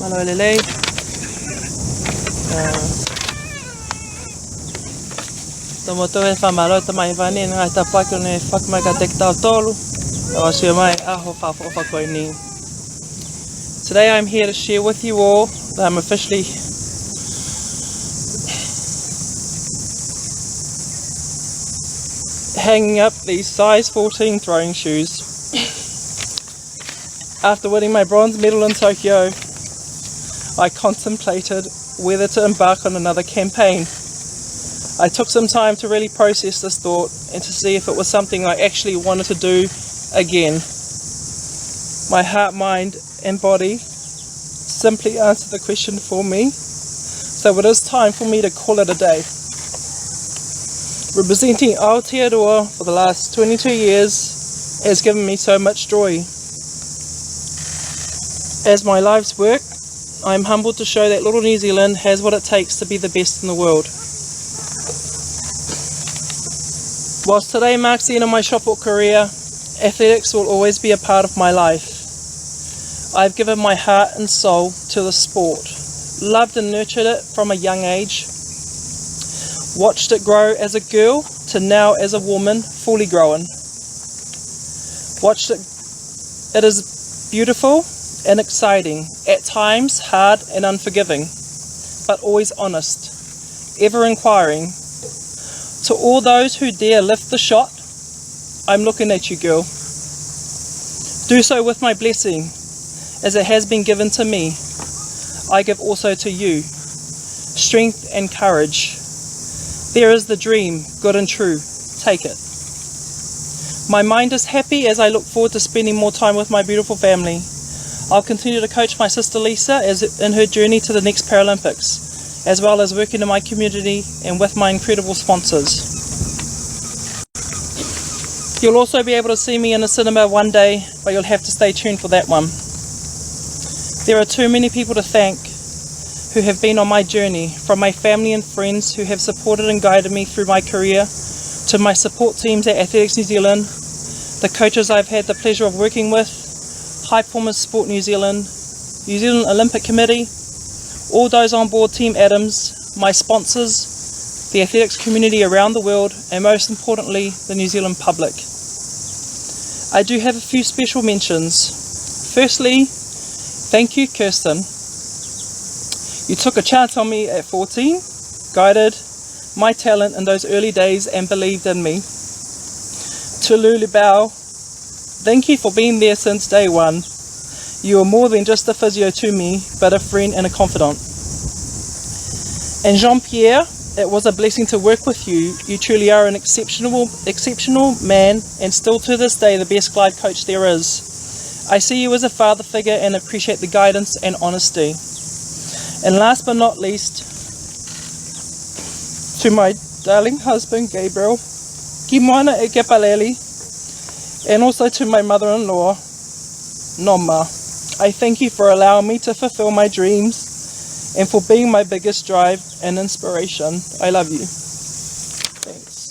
Malo lelei. Tomo e whamaro ta mai vane ngai ta paki ne whakmai ka tek tau tolu. Awa sua mai aho whakoi ni. Today I'm here to share with you all that I'm officially hanging up these size 14 throwing shoes. After winning my bronze medal in Tokyo, I contemplated whether to embark on another campaign. I took some time to really process this thought and to see if it was something I actually wanted to do again. My heart, mind and body simply answered the question for me, so it is time for me to call it a day. Representing Aotearoa for the last 22 years has given me so much joy. As my life's work, I am humbled to show that little New Zealand has what it takes to be the best in the world. Whilst today marks the end of my shot put career, athletics will always be a part of my life. I've given my heart and soul to the sport, loved and nurtured it from a young age, watched it grow as a girl to now as a woman fully grown. Watched it, it is beautiful and exciting, at times hard and unforgiving, but always honest, ever inquiring. To all those who dare lift the shot, I'm looking at you, girl. Do so with my blessing, as it has been given to me. I give also to you strength and courage. There is the dream, good and true. Take it. My mind is happy as I look forward to spending more time with my beautiful family. I'll continue to coach my sister Lisa in her journey to the next Paralympics, as well as working in my community and with my incredible sponsors. You'll also be able to see me in a cinema one day, but you'll have to stay tuned for that one. There are too many people to thank who have been on my journey, from my family and friends who have supported and guided me through my career, to my support teams at Athletics New Zealand, the coaches I've had the pleasure of working with, High Performance Sport New Zealand Olympic Committee, all those on board Team Adams, my sponsors, the athletics community around the world, and most importantly, the New Zealand public. I do have a few special mentions. Firstly, thank you, Kirsten. You took a chance on me at 14, guided my talent in those early days and believed in me. To Lulu Bao, thank you for being there since day one. You are more than just a physio to me, but a friend and a confidant. And Jean-Pierre, it was a blessing to work with you. You truly are an exceptional man, and still to this day the best glide coach there is. I see you as a father figure and appreciate the guidance and honesty. And last but not least, to my darling husband Gabriel, ki moana e ke paleli, and also to my mother-in-law, Noma. I thank you for allowing me to fulfill my dreams and for being my biggest drive and inspiration. I love you. Thanks.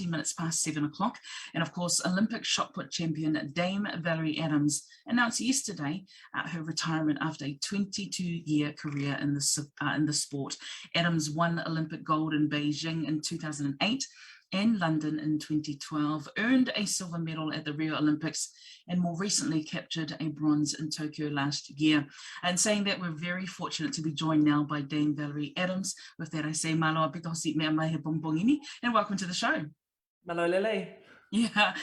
Minutes past 7 o'clock, and of course Olympic shot put champion Dame Valerie Adams announced yesterday her retirement after a 22-year career in the sport. Adams won Olympic gold in Beijing in 2008 and London in 2012, earned a silver medal at the Rio Olympics, and more recently captured a bronze in Tokyo last year. And saying that, we're very fortunate to be joined now by Dame Valerie Adams. With that, I say malo apitosi mea mai he bongbongini, and welcome to the show. Malo lele. Yeah,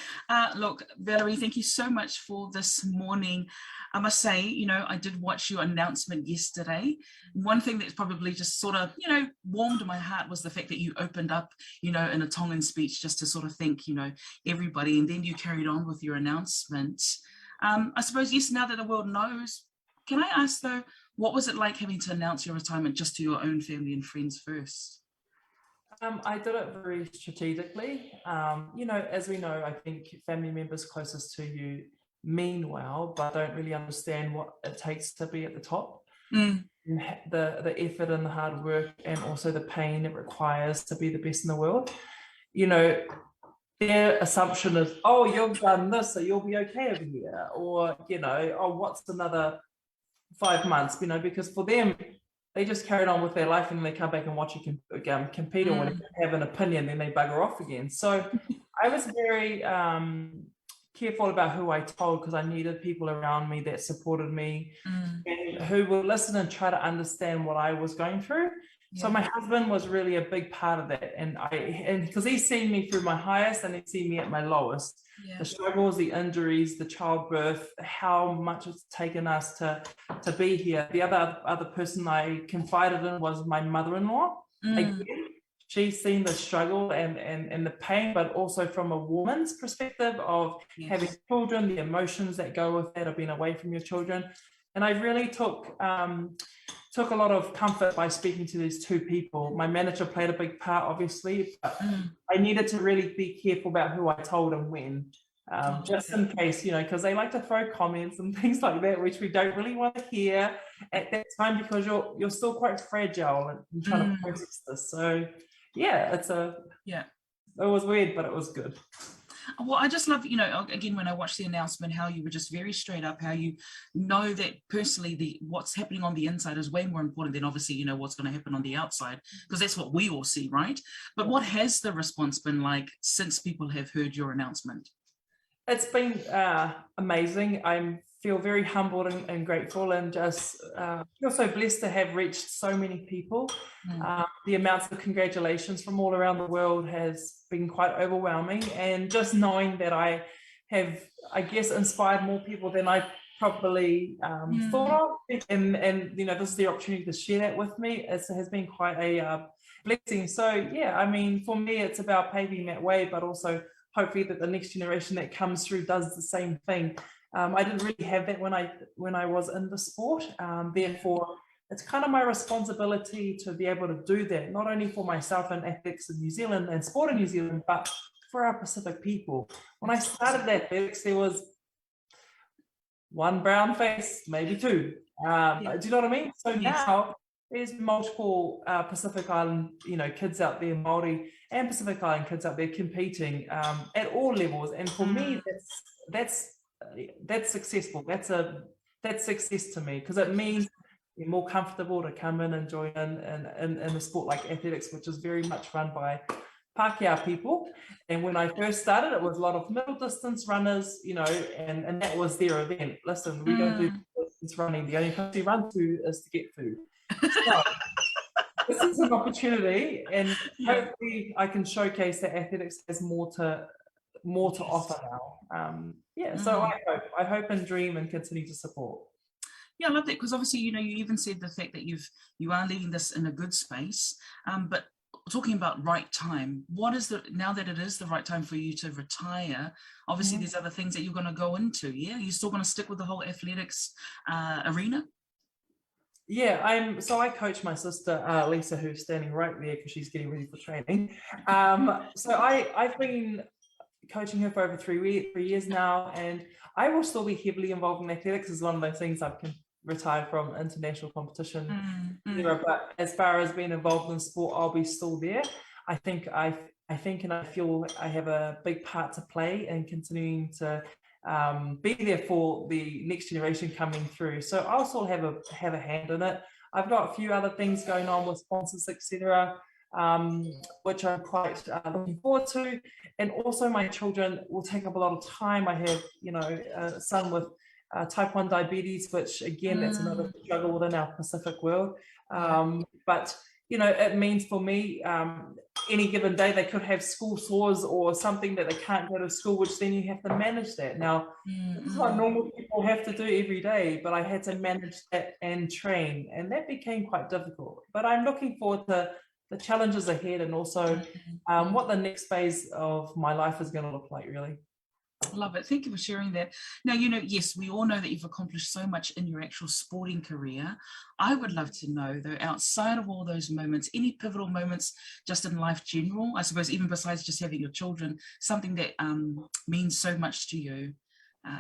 look, Valerie, thank you so much for this morning. I must say, you know, I did watch your announcement yesterday. One thing that's probably just sort of, you know, warmed my heart was the fact that you opened up, you know, in a Tongan speech just to sort of thank, you know, everybody. And then you carried on with your announcement. I suppose, yes, now that the world knows, can I ask though, What was it like having to announce your retirement just to your own family and friends first? I did it very strategically. As we know, I think family members closest to you mean well, but don't really understand what it takes to be at the top. Mm. The effort and the hard work, and also the pain it requires to be the best in the world. Their assumption is, oh, you've done this, so you'll be okay over here, or oh, what's another 5 months? Because for them, they just carried on with their life, and they come back and watch you compete or whatever, have an opinion, then they bugger off again. So I was very careful about who I told, because I needed people around me that supported me and who would listen and try to understand what I was going through. So my husband was really a big part of that, and because he's seen me through my highest and he's seen me at my lowest. The struggles, the injuries, the childbirth, how much it's taken us to be here. The other person I confided in was my mother-in-law. Again, she's seen the struggle and the pain, but also from a woman's perspective of having children, the emotions that go with that, of being away from your children. And I really took a lot of comfort by speaking to these two people. My manager played a big part, obviously, but I needed to really be careful about who I told and when, just in case, because they like to throw comments and things like that, which we don't really want to hear at that time, because you're still quite fragile and trying to process this. So it was weird, but it was good. Well, I just love, again, when I watched the announcement, how you were just very straight up, how you know that personally what's happening on the inside is way more important than obviously, what's going to happen on the outside, because that's what we all see, right? But what has the response been like since people have heard your announcement? It's been amazing. I feel very humbled and grateful, and just feel so blessed to have reached so many people. The amounts of congratulations from all around the world has been quite overwhelming, and just knowing that I have, I guess, inspired more people than I probably thought of, and this is the opportunity to share that with me. It has been quite a blessing. So for me, it's about paving that way, but also hopefully that the next generation that comes through does the same thing. I didn't really have that when I was in the sport. Therefore, it's kind of my responsibility to be able to do that, not only for myself and athletics in New Zealand and sport in New Zealand, but for our Pacific people. When I started athletics, there was one brown face, maybe two. Do you know what I mean? So now there's multiple Pacific Island, kids out there, Māori and Pacific Island kids out there competing at all levels. And for me, that's successful. That's success to me, because it means you're more comfortable to come in and join in a sport like athletics, which is very much run by Pākehā people. And when I first started, it was a lot of middle distance runners, and that was their event. Listen, we don't do distance running. The only place we run to is to get food. So, this is an opportunity, and hopefully I can showcase that athletics has more to offer now. So I hope and dream and continue to support. Yeah, I love that, because obviously, you even said the fact that you are leaving this in a good space, but talking about right time, now that it is the right time for you to retire, obviously there's other things that you're going to go into. You're still going to stick with the whole athletics arena? So I coach my sister Lisa, who's standing right there because she's getting ready for training. So I've been coaching her for over 3 years now, and I will still be heavily involved in athletics. Is one of those things I can retire from international competition. But as far as being involved in sport, I'll be still there. I think and I feel I have a big part to play in continuing to be there for the next generation coming through. So I'll still have a hand in it. I've got a few other things going on with sponsors, etc., which I'm quite looking forward to. And also my children will take up a lot of time. I have, a son with type 1 diabetes, which again, that's another struggle within our Pacific world. But it means for me, any given day they could have school sores or something that they can't go to school, which then you have to manage that. Now, this is what normal people have to do every day, but I had to manage that and train, and that became quite difficult. But I'm looking forward to the challenges ahead, and also what the next phase of my life is going to look like, really. Love it. Thank you for sharing that. Now, yes, we all know that you've accomplished so much in your actual sporting career. I would love to know, though, outside of all those moments, any pivotal moments just in life general, I suppose, even besides just having your children, something that means so much to you.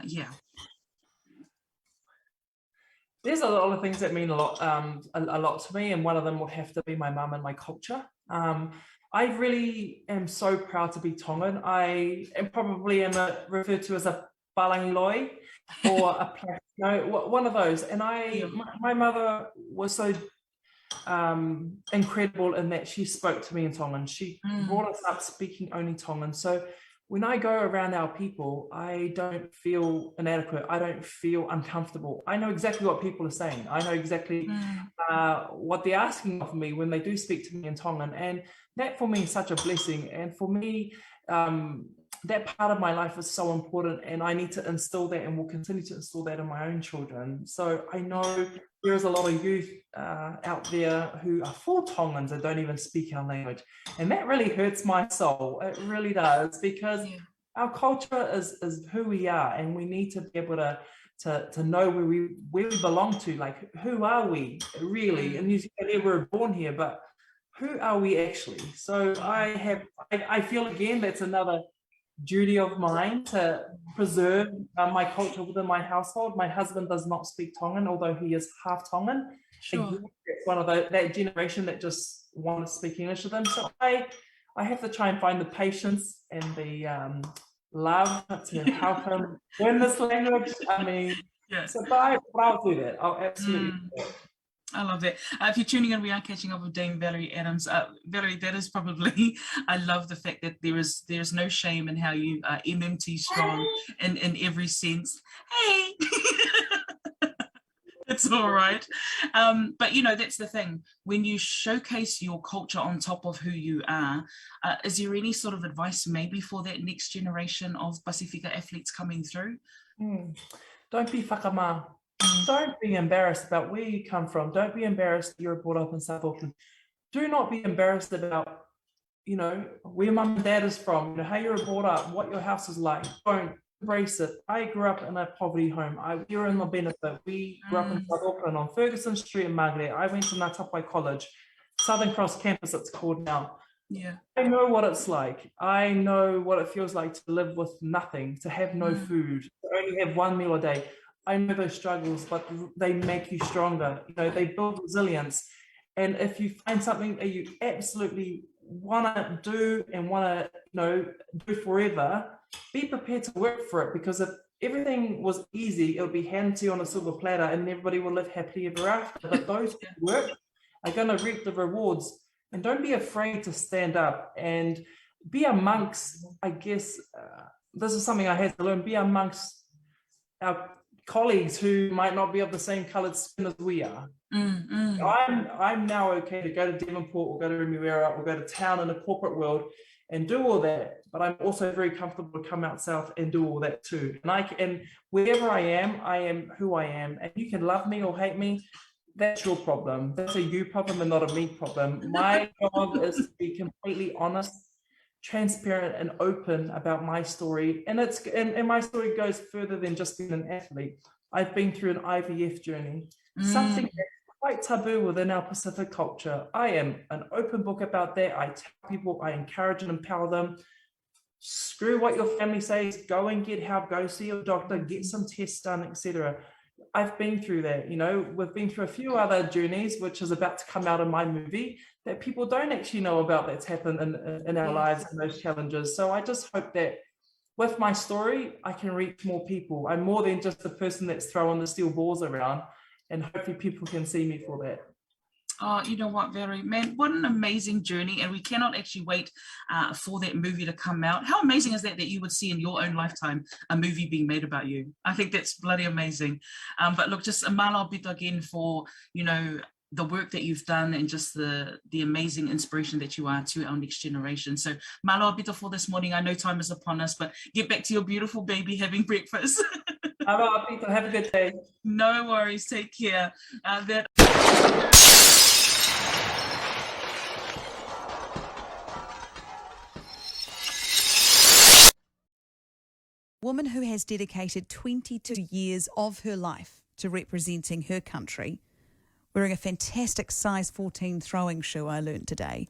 Yeah. There's a lot of things that mean a lot to me, and one of them would have to be my mum and my culture. I really am so proud to be Tongan. I am probably referred to as a balangiloi or a one of those. And my mother was so incredible in that she spoke to me in Tongan. She brought us up speaking only Tongan. So when I go around our people, I don't feel inadequate. I don't feel uncomfortable. I know exactly what people are saying. I know exactly what they're asking of me when they do speak to me in Tongan. And that for me is such a blessing. And for me, that part of my life is so important, and I need to instill that, and will continue to instill that in my own children. So I know there is a lot of youth out there who are full Tongans and don't even speak our language. And that really hurts my soul. It really does, because our culture is who we are, and we need to be able to know where we belong to. Like, who are we really? In New Zealand, we're born here, but who are we actually? So I feel, again, that's another duty of mine to preserve my culture within my household. My husband does not speak Tongan, although he is half Tongan. Sure. Again, it's one of that generation that just want to speak English to them. So I have to try and find the patience and the love to help him learn this language. I mean, so but I'll do that. I'll absolutely do that. I love that. If you're tuning in, we are catching up with Dame Valerie Adams. Valerie, that is probably, I love the fact that there's no shame in how you are MMT strong in every sense. Hey! It's all right. But, that's the thing. When you showcase your culture on top of who you are, is there any sort of advice maybe for that next generation of Pasifika athletes coming through? Don't be whakamā. Don't be embarrassed about where you come from. Don't be embarrassed that you're brought up in South Auckland. Do not be embarrassed about, where mum and dad is from, how you were brought up, what your house is like. Don't embrace it. I grew up in a poverty home. We were in the benefit. We grew up in South Auckland on Ferguson Street in Margaret. I went to Ngātapai College, Southern Cross campus it's called now. Yeah. I know what it's like. I know what it feels like to live with nothing, to have no food, to only have one meal a day. I know those struggles, but they make you stronger. They build resilience. And if you find something that you absolutely want to do and want to, do forever, be prepared to work for it. Because if everything was easy, it would be handed to you on a silver platter and everybody will live happily ever after. But those who work are going to reap the rewards. And don't be afraid to stand up and be amongst, I guess, this is something I had to learn, be amongst our colleagues who might not be of the same coloured skin as we are. I'm now okay to go to Devonport or go to Remuera or go to town in the corporate world and do all that, but I'm also very comfortable to come out south and do all that too. And wherever I am who I am, and you can love me or hate me. That's your problem. That's a you problem and not a me problem. My job is to be completely honest, transparent and open about my story. And my story goes further than just being an athlete. I've been through an IVF journey, something that's quite taboo within our Pacific culture. I am an open book about that. I tell people, I encourage and empower them. Screw what your family says, go and get help, go see your doctor, get some tests done, etc. I've been through that. We've been through a few other journeys, which is about to come out in my movie, that people don't actually know about that's happened in our lives and those challenges. So I just hope that with my story, I can reach more people. I'm more than just the person that's throwing the steel balls around, and hopefully people can see me for that. Oh, you know what, Valerie, man, what an amazing journey. And we cannot actually wait for that movie to come out. How amazing is that you would see in your own lifetime a movie being made about you? I think that's bloody amazing. But look, just malo bit again for, the work that you've done and just the amazing inspiration that you are to our next generation. So malo bit for this morning. I know time is upon us, but get back to your beautiful baby having breakfast. Aloha, Peter. Have a good day. No worries. Take care. Woman who has dedicated 22 years of her life to representing her country, wearing a fantastic size 14 throwing shoe, I learned today,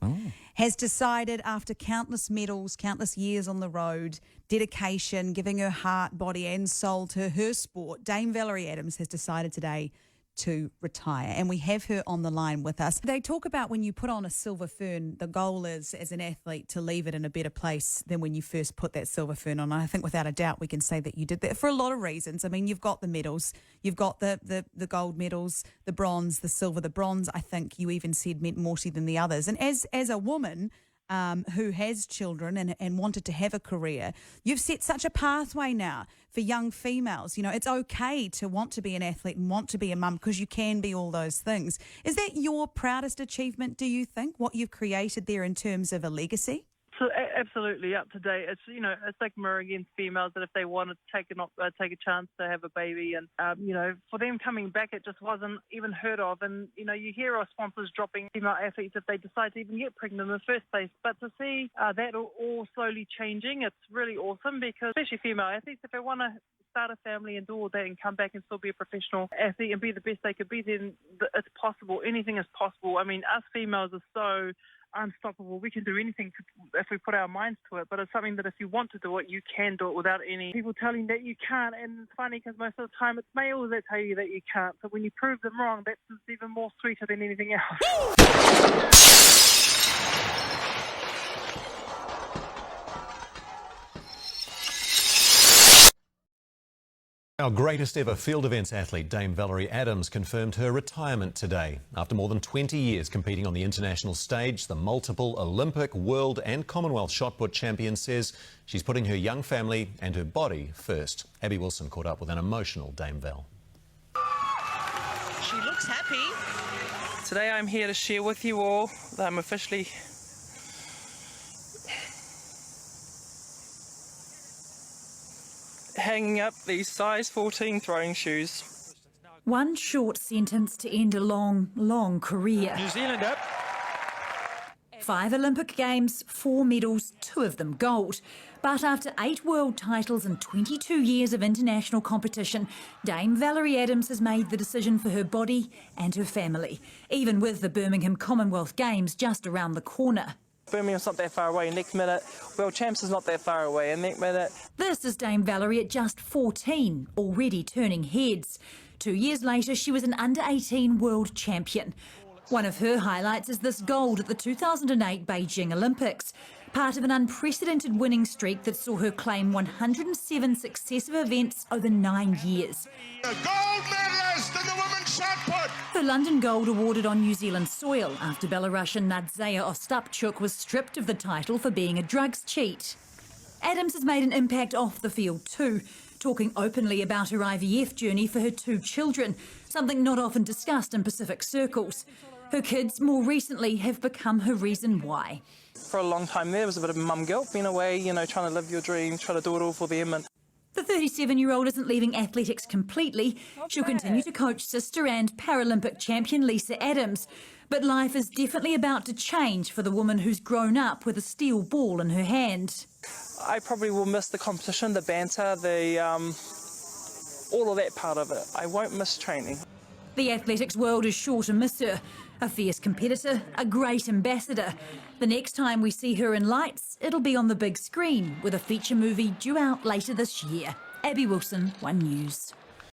has decided after countless medals, countless years on the road, dedication, giving her heart, body and soul to her sport, Dame Valerie Adams has decided today to retire, and we have her on the line with us. They talk about when you put on a silver fern, the goal is, as an athlete, to leave it in a better place than when you first put that silver fern on. And I think without a doubt we can say that you did that for a lot of reasons. I mean, you've got the medals, you've got the gold medals, the bronze, the silver. The bronze, I think you even said, meant more to you than the others. And as a woman who has children and wanted to have a career, you've set such a pathway now for young females. You know, it's okay to want to be an athlete and want to be a mum because you can be all those things. Is that your proudest achievement, do you think, what you've created there in terms of a legacy? So absolutely up to date. It's it's like mirroring against females that if they wanted to take a chance to have a baby, and for them coming back, it just wasn't even heard of. And you hear our sponsors dropping female athletes if they decide to even get pregnant in the first place. But to see that all slowly changing, it's really awesome, because especially female athletes, if they want to start a family and do all that and come back and still be a professional athlete and be the best they could be, then it's possible. Anything is possible. I mean, us females are so unstoppable. We can do anything if we put our minds to it, but it's something that if you want to do it, you can do it without any people telling that you can't. And it's funny because most of the time it's males that tell you that you can't, so when you prove them wrong, that's even more sweeter than anything else. Our greatest ever field events athlete, Dame Valerie Adams, confirmed her retirement today. After more than 20 years competing on the international stage, the multiple Olympic, World and Commonwealth shot put champion says she's putting her young family and her body first. Abby Wilson caught up with an emotional Dame Val. She looks happy. Today I'm here to share with you all that I'm officially hanging up these size 14 throwing shoes. One short sentence to end a long, long career. New Zealand up. 5 Olympic Games, 4 medals, 2 of them gold. But after 8 world titles and 22 years of international competition, Dame Valerie Adams has made the decision for her body and her family, even with the Birmingham Commonwealth Games just around the corner. Birmingham's not that far away. Next minute, World Champs is not that far away. And next minute... This is Dame Valerie at just 14, already turning heads. 2 years later, she was an under-18 world champion. One of her highlights is this gold at the 2008 Beijing Olympics, part of an unprecedented winning streak that saw her claim 107 successive events over 9 years. The gold medalist in the women's shot put. Her London gold awarded on New Zealand soil after Belarusian Nadzea Ostapchuk was stripped of the title for being a drugs cheat. Adams has made an impact off the field too, talking openly about her IVF journey for her 2 children, something not often discussed in Pacific circles. Her kids, more recently, have become her reason why. For a long time there was a bit of mum guilt, being away, trying to live your dream, trying to do it all for them. And the 37-year-old isn't leaving athletics completely. She'll continue to coach sister and Paralympic champion Lisa Adams. But life is definitely about to change for the woman who's grown up with a steel ball in her hand. I probably will miss the competition, the banter, all of that part of it. I won't miss training. The athletics world is sure to miss her. A fierce competitor, a great ambassador. The next time we see her in lights, it'll be on the big screen with a feature movie due out later this year. Abby Wilson, One News.